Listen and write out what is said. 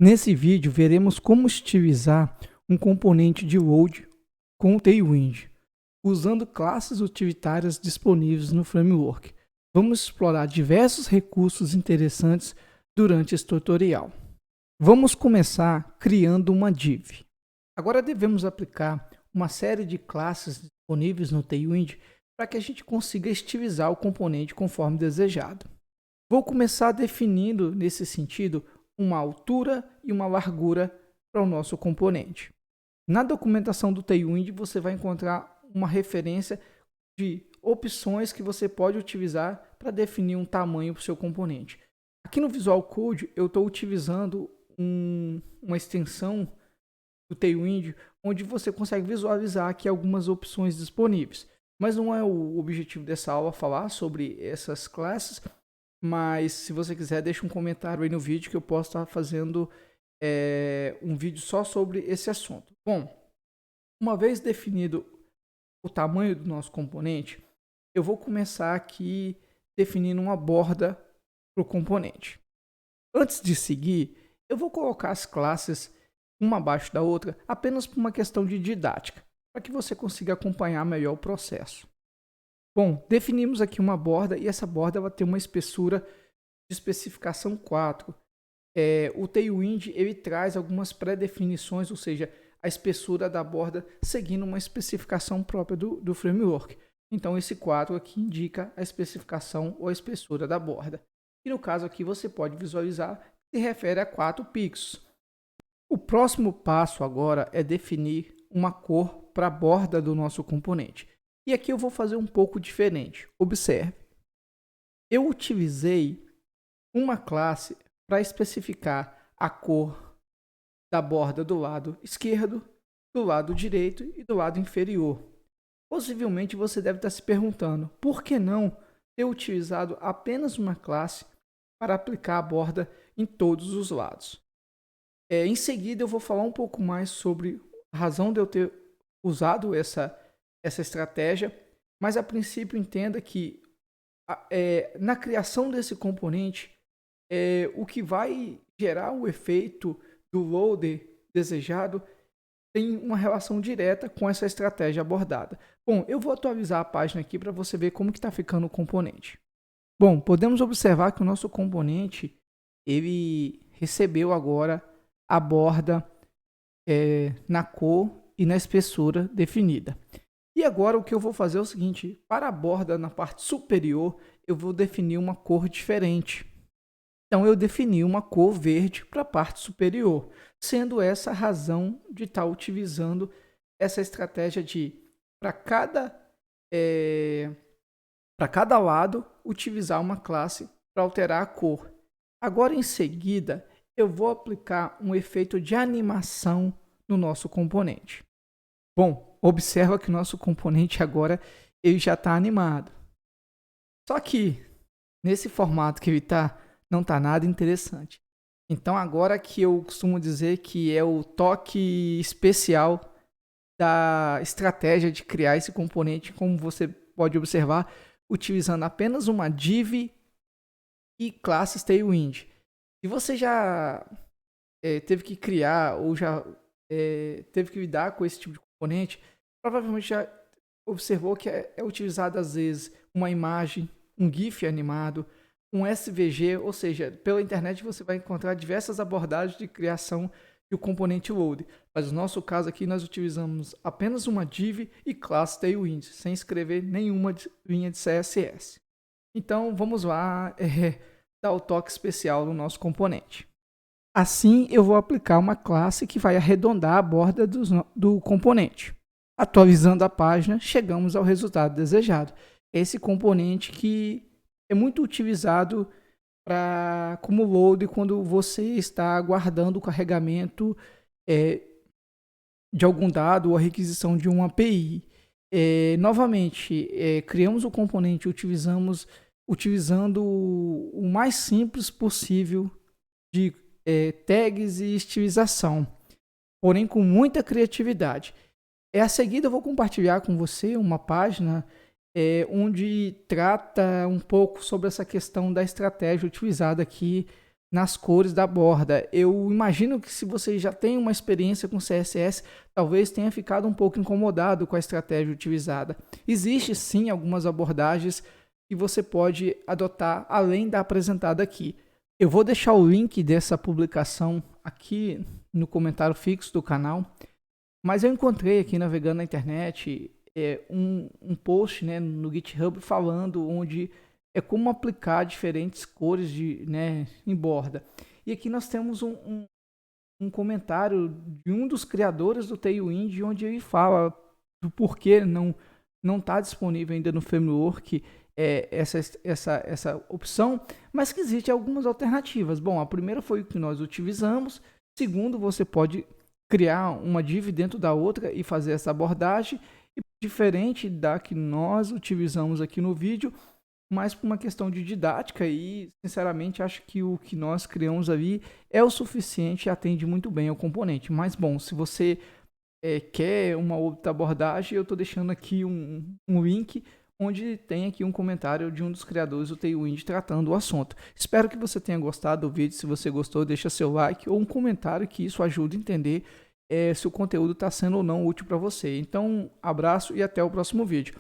Nesse vídeo, veremos como utilizar um componente de load com o Tailwind, usando classes utilitárias disponíveis no framework. Vamos explorar diversos recursos interessantes durante esse tutorial. Vamos começar criando uma div. Agora devemos aplicar uma série de classes disponíveis no Tailwind para que a gente consiga estilizar o componente conforme desejado. Vou começar definindo, nesse sentido, uma altura e uma largura para o nosso componente. Na documentação do Tailwind você vai encontrar uma referência de opções que você pode utilizar para definir um tamanho para o seu componente. Aqui no Visual Code eu estou utilizando uma extensão do Tailwind onde você consegue visualizar aqui algumas opções disponíveis. Mas não é o objetivo dessa aula falar sobre essas classes. Mas se você quiser, deixa um comentário aí no vídeo que eu posso estar fazendo um vídeo só sobre esse assunto. Bom, uma vez definido o tamanho do nosso componente, eu vou começar aqui definindo uma borda para o componente. Antes de seguir, eu vou colocar as classes uma abaixo da outra apenas por uma questão de didática, para que você consiga acompanhar melhor o processo. Bom, definimos aqui uma borda e essa borda vai ter uma espessura de especificação 4. O Tailwind ele traz algumas pré-definições, ou seja, a espessura da borda seguindo uma especificação própria do framework. Então esse 4 aqui indica a especificação ou a espessura da borda. E no caso aqui você pode visualizar que se refere a 4 pixels. O próximo passo agora é definir uma cor para a borda do nosso componente. E aqui eu vou fazer um pouco diferente. Observe. Eu utilizei uma classe para especificar a cor da borda do lado esquerdo, do lado direito e do lado inferior. Possivelmente você deve estar se perguntando, por que não ter utilizado apenas uma classe para aplicar a borda em todos os lados? Em seguida eu vou falar um pouco mais sobre a razão de eu ter usado essa estratégia, mas a princípio entenda que na criação desse componente, o que vai gerar o efeito do loader desejado tem uma relação direta com essa estratégia abordada. Bom, eu vou atualizar a página aqui para você ver como que está ficando o componente. Bom, podemos observar que o nosso componente ele recebeu agora a borda na cor e na espessura definida. E agora o que eu vou fazer é o seguinte, para a borda na parte superior, eu vou definir uma cor diferente. Então eu defini uma cor verde para a parte superior, sendo essa a razão de estar utilizando essa estratégia de, para cada lado, utilizar uma classe para alterar a cor. Agora em seguida, eu vou aplicar um efeito de animação no nosso componente. Bom, observa que o nosso componente agora ele já está animado. Só que nesse formato que ele está, não está nada interessante. Então agora que eu costumo dizer que é o toque especial da estratégia de criar esse componente, como você pode observar, utilizando apenas uma div e classes Tailwind. Se você já teve que criar ou já teve que lidar com esse tipo de componente, provavelmente já observou que é utilizado às vezes uma imagem, um GIF animado, um SVG, ou seja, pela internet você vai encontrar diversas abordagens de criação do componente load. Mas no nosso caso aqui nós utilizamos apenas uma div e classe Tailwind, sem escrever nenhuma linha de CSS. Então vamos lá dar o toque especial no nosso componente. Assim eu vou aplicar uma classe que vai arredondar a borda do componente. Atualizando a página, chegamos ao resultado desejado. Esse componente que é muito utilizado como load quando você está aguardando o carregamento de algum dado ou a requisição de uma API. Novamente, criamos o componente utilizando o mais simples possível de tags e estilização, porém com muita criatividade. A seguida eu vou compartilhar com você uma página onde trata um pouco sobre essa questão da estratégia utilizada aqui nas cores da borda. Eu imagino que se você já tem uma experiência com CSS, talvez tenha ficado um pouco incomodado com a estratégia utilizada. Existe sim algumas abordagens que você pode adotar além da apresentada aqui. Eu vou deixar o link dessa publicação aqui no comentário fixo do canal, mas eu encontrei aqui navegando na internet um post, né, no GitHub falando onde como aplicar diferentes cores em borda. E aqui nós temos um comentário de um dos criadores do Tailwind, onde ele fala do porquê não está disponível ainda no framework essa opção, mas que existe algumas alternativas. Bom, a primeira foi o que nós utilizamos. Segundo, você pode criar uma div dentro da outra e fazer essa abordagem, e diferente da que nós utilizamos aqui no vídeo, mas por uma questão de didática, e sinceramente acho que o que nós criamos ali é o suficiente e atende muito bem ao componente. Mas bom, se você quer uma outra abordagem, eu estou deixando aqui um link onde tem aqui um comentário de um dos criadores do Tailwind tratando o assunto. Espero que você tenha gostado do vídeo. Se você gostou, deixa seu like ou um comentário, que isso ajuda a entender se o conteúdo está sendo ou não útil para você. Então, abraço e até o próximo vídeo.